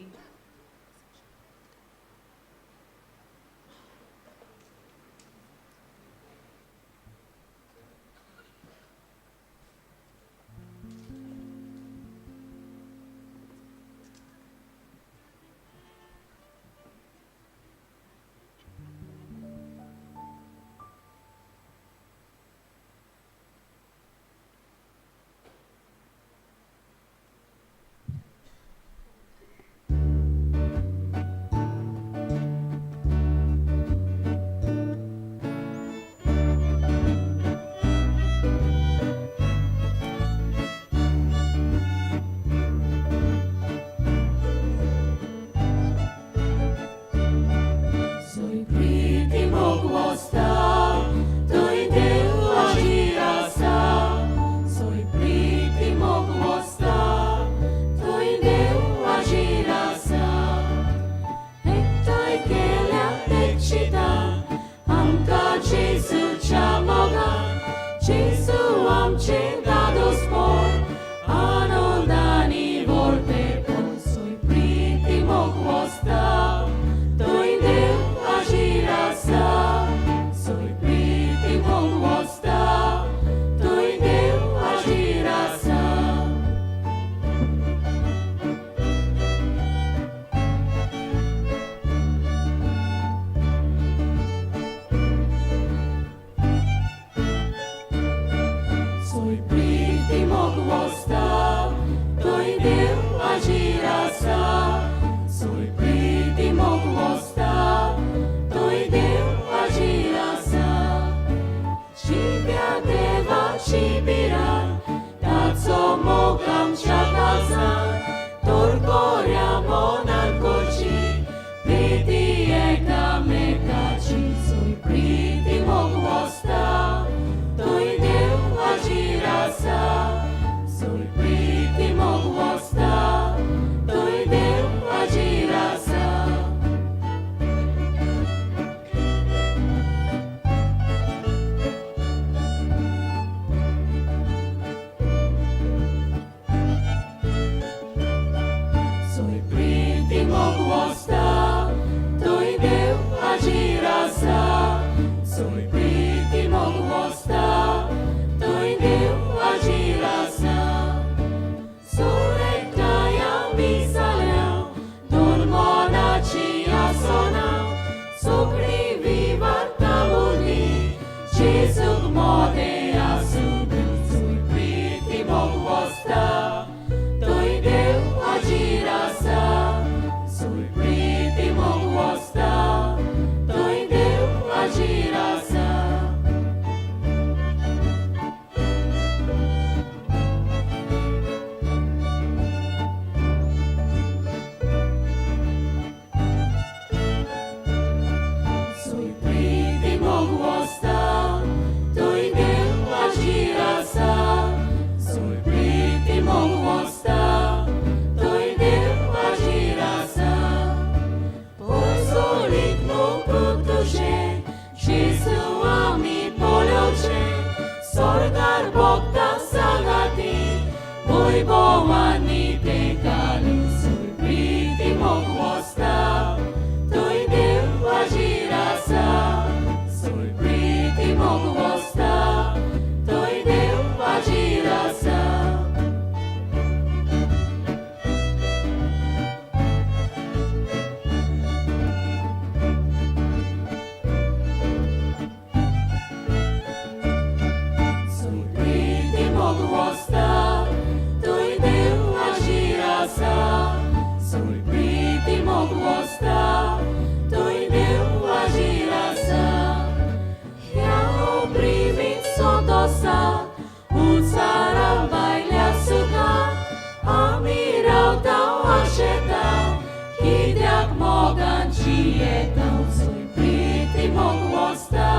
येता सोय प्रीती मोग वस्ता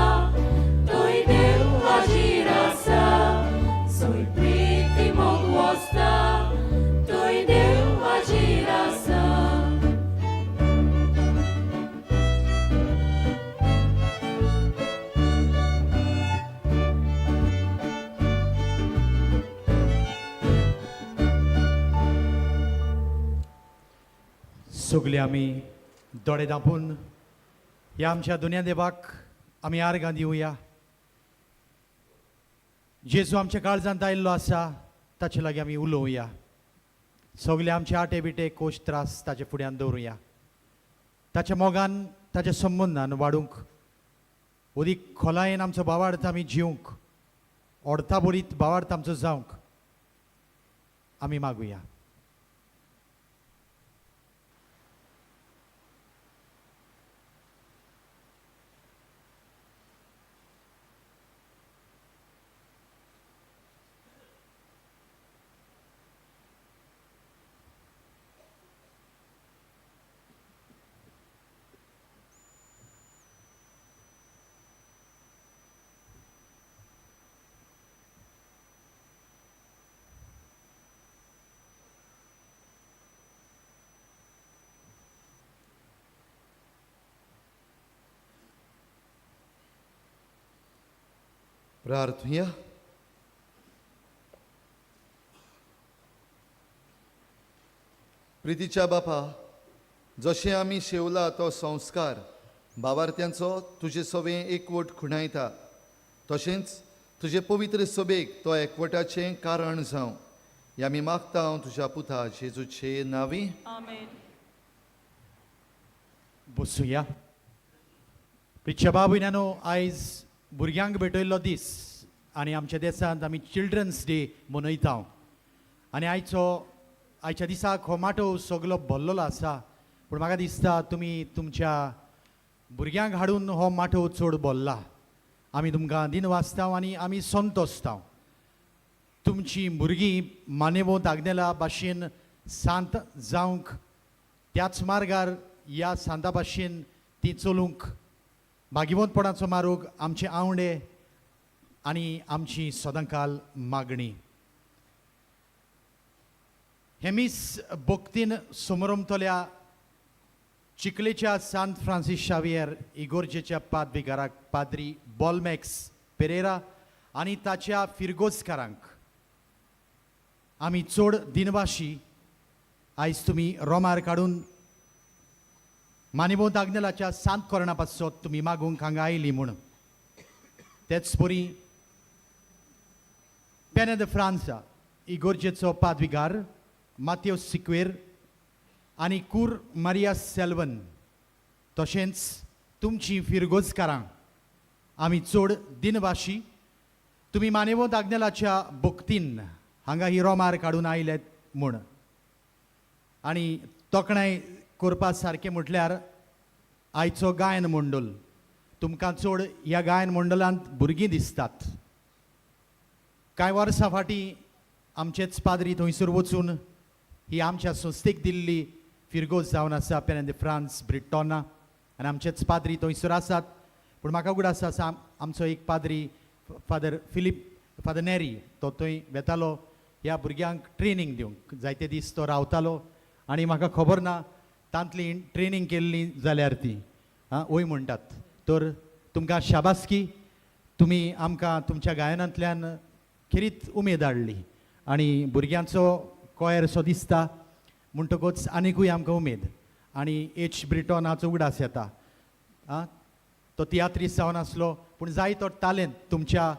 तोय देव हाजीर आसा सोय प्रीती मोग वस्ता तोय देव हाजीर आसा सगळे आमी दोळे धांपून ह्या आमच्या दुनिया देवाक आमी आर्गां दिवया. जेजू आमच्या काळजांत आयिल्लो आसा ताचे लागीं आमी उलोवया. सगळे आमचे आटे बिटे कोश त्रास ताचे फुड्यान दवरुया. ताच्या मोगान ताच्या संबंदान वाडूंक ओदीक खोलायेन आमचो भावार्थ आमी जिवंक ओडता बोरीत भावार्थ आमचो जावंक आमी मागुया. प्रार्थुया. प्रितीच्या बापा, जशें आमी शेवला तो संस्कार भावार्थ्यांचो तुजे सवें एकवट खुणायता, तशेंच तुजे पवित्र सभेक तो एकवटाचें कारण जावं हें आमी मागता तुज्या पुता जेजूचे नांवी. आमेन. बसूया. प्रितच्या बाबूयनानो, आयज भुरग्यांक भेटयल्लो दीस आनी आमच्या देशांत आमी चिल्ड्रन्स डे मनयता. आनी आयच्या दिसाक हो माटो सगलो भरलेलो आसा. पूण म्हाका दिसता तुमी तुमच्या भुरग्यांक हाडून हो माटो चड भरला. आमी तुमकां दिन वाचता आनी आमी संतोसता. तुमची भुरगीं मानेवोंत आग्नेला भाशेन सांत जावंक त्याच मार्गार ह्या सांता भाशेन ती चलूंक भागिवंतपणाचो मार्ग आमचे आवडे आनी आमची सदांकाल मागणी. हे मीस भक्तीन समरमतल्या चिकलेच्या सांत फ्रांसीस शावियर इगोर्जेच्या पादविकाराक पाद्री बॉलमॅक्स पेरेरा आनी ताच्या फिरगोजकारांक आमी चड दिनवाशी आयज तुमी रोमार काडून मानेवोंत आग्नेलाच्या सांत कोरणा पासो तुमी मागूंक हांगा आयली म्हूण. तेच परी पेने द फ्रांसा इगोर्जेचो पादविकार माथ्यो सिक्वेर आनी कूर मारिया सेल्वन तशेंच तुमची फिरगोजकारां आमी चड दिनवाशी तुमी मानेवोंत आग्नेलाच्या भक्तीन हांगा ही रोमार काडून आयलेत म्हूण. आनी तोखणाय करपा सारकें म्हटल्यार आयचो गायन मंडळ. तुमकां चड ह्या गायन मंडळांत भुरगीं दिसतात. कांय वर्सां फाटीं आमचेच पाद्री थंयसर वचून ही आमच्या संस्थेक दिल्ली फिरगोज जावन आसा पेने द फ्रांस ब्रिटोना आनी आमचेच पाद्री थंयसर आसात. पूण म्हाका उगडास आसा आमचो एक पाद्री फादर नेरी तो थंय वेतालो ह्या भुरग्यांक ट्रेनींग दिवंक. जायते दीस तो रावतालो आनी म्हाका खबर ना तांतली ट्रेनींग केल्ली जाल्यार ती वय म्हणटात. तर तुमकां शाबासकी, तुमी आमकां तुमच्या गायनांतल्यान खरीच उमेद हाडली आनी भुरग्यांचो कोयर सो दिसता म्हणटकूच आनिकूय आमकां उमेद. आनी एच ब्रिटोनाचो उगडास येता. तो तियात्रीस जावन आसलो पूण जाय तो टॅलंट तुमच्या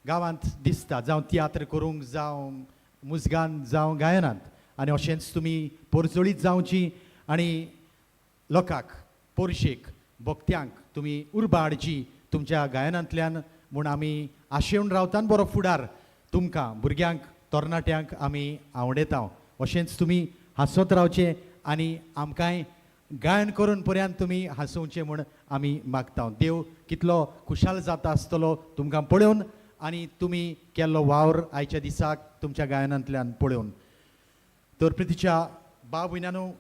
गांवांत दिसता, जावं तियात्र करूंक जावं मुजगान जावं गायनांत. आनी अशेंच तुमी पोरचोळीत जावची आनी लोकांक पोरशेक भक्त्यांक तुमी उर्बा हाडची तुमच्या गायनांतल्यान म्हूण आमी आशेवन रावता. आनी बरो फुडार तुमकां भुरग्यांक तरणाट्यांक आमी आवडयता. अशेंच तुमी हांसत रावचें आनी आमकांय गायन करून पर्यंत तुमी हांसोवचें म्हूण आमी मागता. देव कितलो खुशाल जाता आसतलो तुमकां पळोवन आनी तुमी केल्लो वावर आयच्या दिसाक तुमच्या गायनांतल्यान पळोवन. तर प्रितीच्या बाब भयणानो,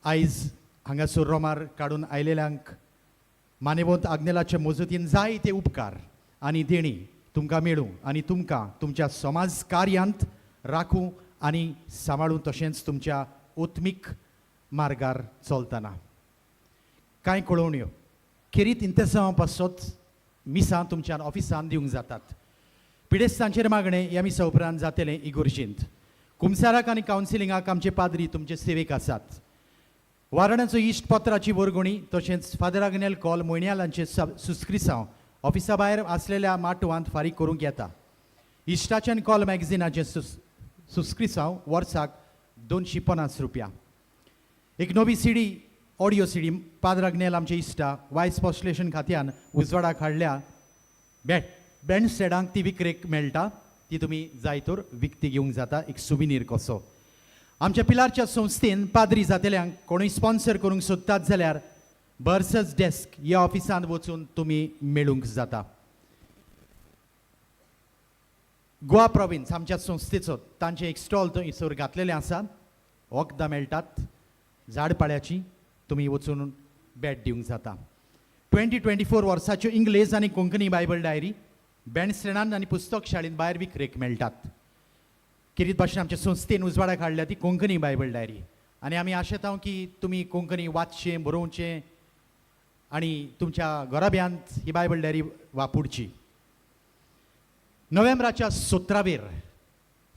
आयज हांगासर रोमार काडून आयलेल्यांक मानेवंत आग्नेलाचे मजतीन जायते उपकार आनी देणी तुमकां मेळूं आनी तुमकां तुमच्या समाज कार्यांत राखूं आनी सांबाळूं तशेंच तुमच्या ओत्मीक मार्गार चलतना कांय कळोवण्यो खेरीत इंतेसांव पासत मिसां तुमच्या ऑफिसान दिवंक जातात पिडेस्तांचेर मागणें ह्या मिसा उपरांत जातलें इगोर्जेंत कुमसाराक आनी कावन्सिलिंगाक आमचे पाद्री तुमचे सेवेक आसात वारणाचो इश्ट पत्राची वर्गणी तशेंच फादर आग्नेल कॉल मोयण्यालांचे सुस्क्रिसांव ऑफिसा भायर आसलेल्या माटवांत फारीक करूंक येता इश्टाचें कॉल मॅगझिनाचें सुस्क्रिसांव वर्साक ₹250 एक नवी CD audio CD father Agnel आमचे इश्टा वायस पोस्टलेशन खात्यान उजवाडाक हाडल्या बँड स्टेडांक ती विक्रेक मेळटा ती तुमी जाय तर विकती घेवंक जाता एक सुविनीर कसो आमच्या पिलारच्या संस्थेन पाद्री जातल्यांक कोणूय स्पॉन्सर करूंक सोदतात जाल्यार बर्सस डेस्क ह्या ऑफिसांत वचून तुमी मेळूंक जाता गोवा प्रॉविन्स आमच्या संस्थेचो तांचे एक स्टॉल थंयसर घातलेले आसा वखदां मेळटात झाडपाळ्याची तुमी वचून भेट दिवंक जाता 2024 वर्साच्यो इंग्लीश आनी कोंकणी बायबल डायरी बँड स्टँडांत आनी पुस्तक शाळेंत भायर विक्रेक मेळटात किरीत भाशेन आमच्या संस्थेन उजवाडाक हाडल्या ती कोंकणी बायबल डायरी आनी आमी आशेतां की तुमी कोंकणी वाचचें बरोवचें आनी तुमच्या घराब्यांत ही बायबल डायरी वापरची नोव्हेंबराच्या 17वेर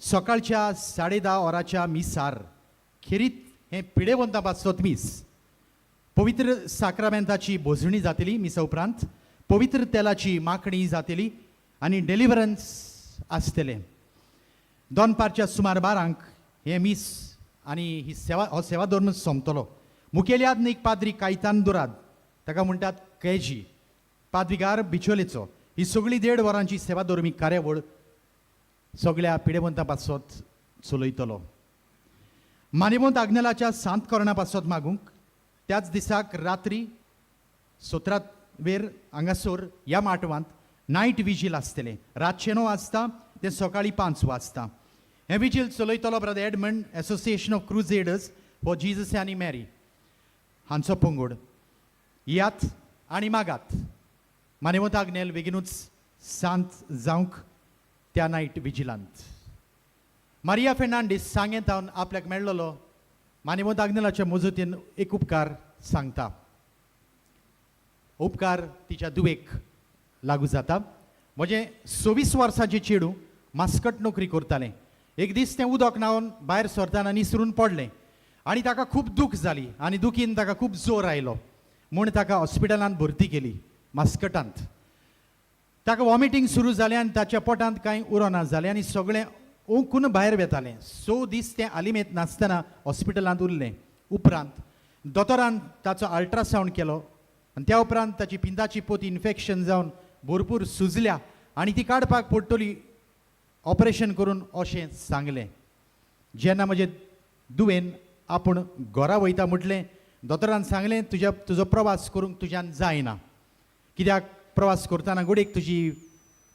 सकाळच्या 10:30 वरांच्या मिसार खेरीत हें पिडेवंतां पासत मीस पवित्र साक्रामेंताची भोजणी जातली मिसा उपरांत पवित्र तेलाची माखणी जातली आनी डेलिव्हरन्स आसतलें दोनपारच्या सुमार 12 हे मीस आनी ही सेवा हो सेवा धर्म सोंपतलो मुखेल्यादनीक पाद्री कायतान दुराद ताका म्हणटात कैजी पाद्विगार बिचोलेचो ही सगळी 1.5 वरांची सेवा धर्मीक कार्यावळ सगळ्या पिडेवंतां पासत चलयतलो मानेवंत आग्नेलाच्या सांत कोरणा पासत मागूंक त्याच दिसाक रात्री 17वेर हांगासर ह्या माटवांत नायट विजील आसतलें रातचे 9 वाजता ते सकाळीं 5 वाजता हें विजील चलयतलो brother Edmund Association of Crusaders for Jesus आनी मॅरी हांचो पंगड यात आनी मागात मानेवंत आग्नेल बेगीनूच सांत जावंक त्या नायट विजिलांत मारिया फेर्नांडीस सांगेत हांव आपल्याक मेळ्ळलो मानेवंत आग्नेलाच्या मजतीन एक उपकार सांगता उपकार तिच्या दुवेक लागू जाता म्हजें 26 वर्साचें चेडूं मास्कट नोकरी करतालें एक दीस तें उदक न्हांवन भायर सरतना निसरून पडलें आनी ताका खूब दूख जाली आनी दुखीन ताका खूब जोर आयलो म्हूण ताका हॉस्पिटलांत भरती केली मास्कटांत ताका वॉमिटींग सुरू जालें आनी ताच्या पोटांत कांय उरोना जालें आनी सगळें ओंकून भायर वेतालें 6 दीस तें आलिमेत नासतना हॉस्पिटलांत उरलें उपरांत दोतोरान ताचो अल्ट्रासावंड केलो आनी त्या उपरांत ताची पिंताची पोती इन्फेक्शन जावन भरपूर सुजल्या आनी ती काडपाक पडटली ऑपरेशन करून अशें सांगलें जेन्ना म्हजे दुवेन आपूण घरा वयता म्हटलें दोतोरान सांगलें तुजो प्रवास करूंक तुज्यान जायना कित्याक प्रवास करतना घोडेक तुजी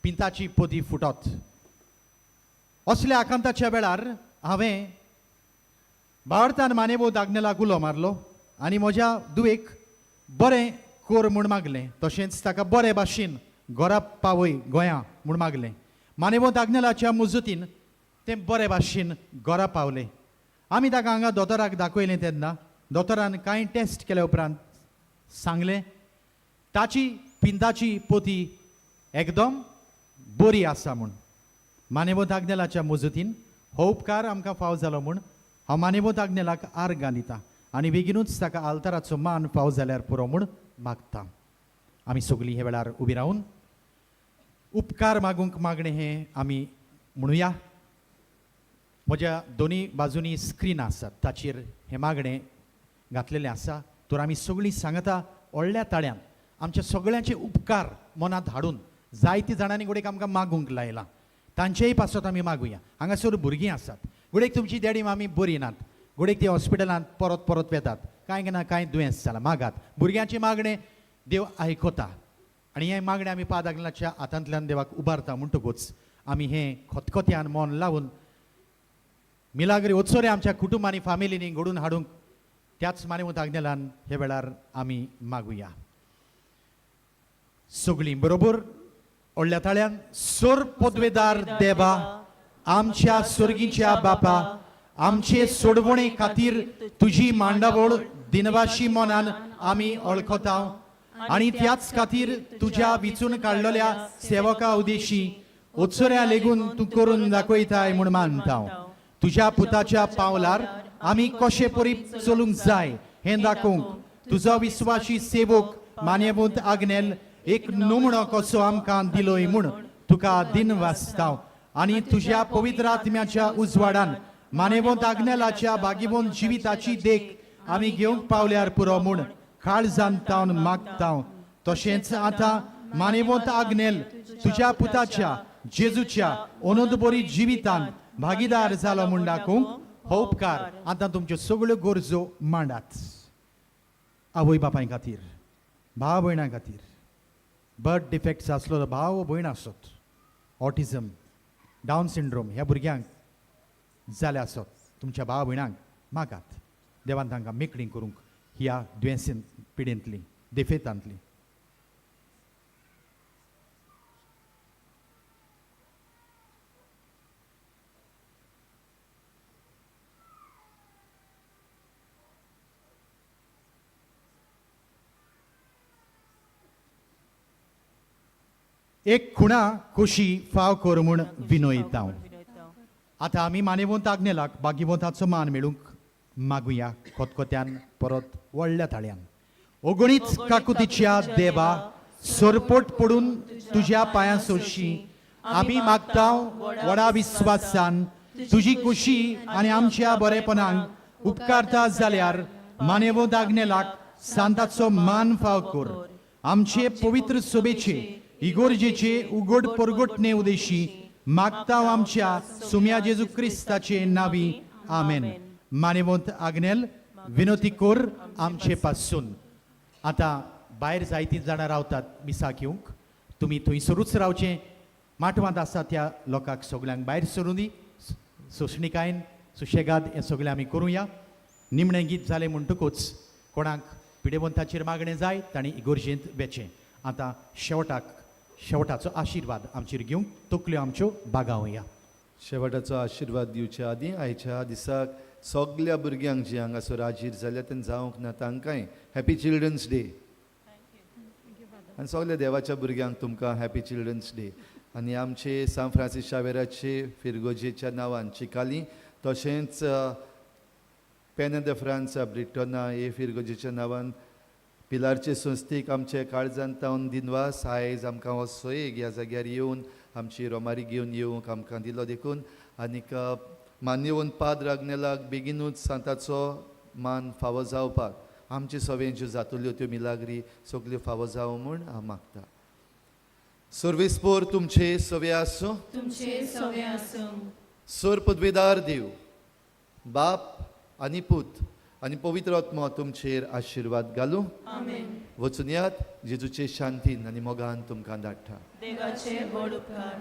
पिंताची पोती फुटत असल्या आकांताच्या वेळार हांवें भारतान मानेवंत आग्नेलाक उलो मारलो आनी म्हज्या दुवेक बरें कोर म्हूण मागलें तशेंच ताका बरे भाशेन घरा पावय गोंया म्हूण मागलें मानेवंत आग्नेलाच्या मजतीन तें बरे भाशेन घरा पावलें आमी ताका हांगा दोतोराक दाखयलें तेन्ना दोतोरान कांय टेस्ट केल्या उपरांत सांगलें ताची पिंताची पोती एकदम बरी आसा म्हूण मानेवंत आग्नेलाच्या मजतीन हो उपकार आमकां फाव जालो म्हूण हांव मानेवंत आग्नेलाक आर्ग घालिता आनी बेगीनूच ताका आल्ताराचो मान फाव जाल्यार पुरो म्हूण मागता आमी सगळीं हे वेळार उबी रावन उपकार मागूंक मागणें हें आमी म्हणुया म्हज्या दोनी बाजूनी स्क्रीन आसात ताचेर हें मागणें घातलेलें आसा तर आमी सगळीं सांगता व्हडल्या ताळ्यान आमच्या सगळ्यांचे उपकार मनांत हाडून जायती जाणांनी घोडेक आमकां मागूंक लायलां तांचेय पासत आमी मागुया हांगासर भुरगीं आसात घोडेक तुमची डॅडी मामी बरी नात घोडेक ती हॉस्पिटलांत परत परत वेतात कांय ना कांय दुयेंस जालां मागात भुरग्यांची मागणें देव आयकता आनी हें मागणें आमी पाद आग्नेलाच्या हातांतल्यान देवाक उबारता म्हणटकूच आमी हें खतखत्यान मन लावन मिलाग्री ओत्सोरे आमच्या कुटुंबांनी फामिलींनी घडून हाडूंक त्याच मानेवंत आग्नेलान हे वेळार आमी मागुया. सगळीं बरोबर व्हडल्या ताळ्यान सोर पदवेदार देवा, आमच्या सर्गीच्या बापा, आमचे सोडवणे खातीर तुजी मांडावळ दिनवाशी मनान आमी वळखता आनी त्याच खातीर तुज्या विचून काडलेल्या सेवका उदेशी उत्सऱ्या लेगून तूं करून दाखयताय म्हूण मानता. तुज्या पुताच्या पावलार आमी कशे परी चलूंक जाय हें दाखोवंक तुजो विस्वासी सेवक मान्यवंत आग्नेल एक नमुणो कसो आमकां दिलोय म्हूण तुका दिन वाचता आनी तुज्या पवित्र आत्म्याच्या उजवाडान मानेवंत आग्नेलाच्या बागीवंत जिविताची देख आमी घेवंक पावल्यार पुरो म्हूण काळजान तावन मागता. तशेंच आतां मानेवंत आग्नेल तुज्या पुताच्या जेजूच्या अनंत बरी जिवितान भागीदार जालो म्हूण दाखोवंक हो उपकार आतां तुमच्यो सगळ्यो गरजो मांडात. आवय बापाय खातीर, भाव भयणां खातीर, बर्थ डिफेक्ट्स आसलो भाव भयण आसत, ऑटिझम, डावन सिंड्रोम ह्या भुरग्यांक जाले आसत, तुमच्या भाव भयणांक मागात. देवान तांकां मेकळीं करूंक ह्या दुयेंसीन पिडेंतली देफेतांतली. एक खुणा खुशी फाव कर म्हूण विनयता. आतां आमी मानेवंत आग्नेलाक बागीवंताचो मान मेळूंक मागुया कोतकोत्यान परत व्हडल्या ताळ्यान. अगणीत काकुतीच्या देवा, सरपट पडून तुज्या पांयां सोशी आमी मागता व्हडा विस्वासान तुजी खुशी आनी आमच्या बरेपणांक उपकारता जाल्यार मानेवंत आग्नेलाक सांताचो मान फाव कर. आमचे पवित्र सभेचे इगोर्जेचे उगड परगटणे उदेशी मागता आमच्या सुम्या जेजू क्रिस्ताचे नावी. आमेन. मानेवंत आग्नेल विनोती कोर आमचे पासून. आतां भायर जायतीं जाणां रावतात मिसाक येवंक, तुमी थंयसरूच रावचें. माटवांत आसा त्या लोकांक सगळ्यांक भायर सरून दी. सोंसणिकायेन सुशेगाद हें सगळें आमी करुया. निमणें गीत जालें म्हणटकूच कोणाक पिडेवंताचेर मागणें जाय तांणी इगोर्जेंत वेचें. आतां शेवटाचो आशिर्वाद आमचेर घेवंक तकल्यो आमच्यो बागावया. शेवटाचो आशिर्वाद दिवच्या आदीं आयच्या दिसाक सगळ्या भुरग्यांक जी हांगासर हाजीर जाल्या तें जावंक ना तांकांय हॅपी चिल्ड्रन्स डे. आनी सगळ्या देवाच्या भुरग्यांक तुमकां हॅपी चिल्ड्रन्स डे. आनी आमचे सान फ्रांसीस शावेराचे फिरगोजेच्या नांवान चिकाली, तशेंच पेने de फ्रांस ब्रिटना हे फिरगोजेच्या नांवान पिलारचे संस्थेक आमचे काळजांत तावन दिनवास आयज आमकां हो सोयेग ह्या जाग्यार येवन आमची रोमारी घेवन येवंक आमकां दिलो देखून. आनीक मान्यवंत पाद्र आग्नेलाक बेगीनूच सांताचो मान फावो जावपाक आमचे सवें ज्यो जातल्यो त्यो मिलाग्री सगल्यो फावो जावं म्हूण हांव मागतां. सर्वेस्पोर तुमचे सवे आसूं. सोर पदवेदार देव, बाप आनी पूत आनी पवित्र आत्मा तुमचेर आशिर्वाद घालूं. वचून यात. जेजूचे शांतीन आनी मोगान तुमकां धाडटा. देवाचे व्हड उपकार.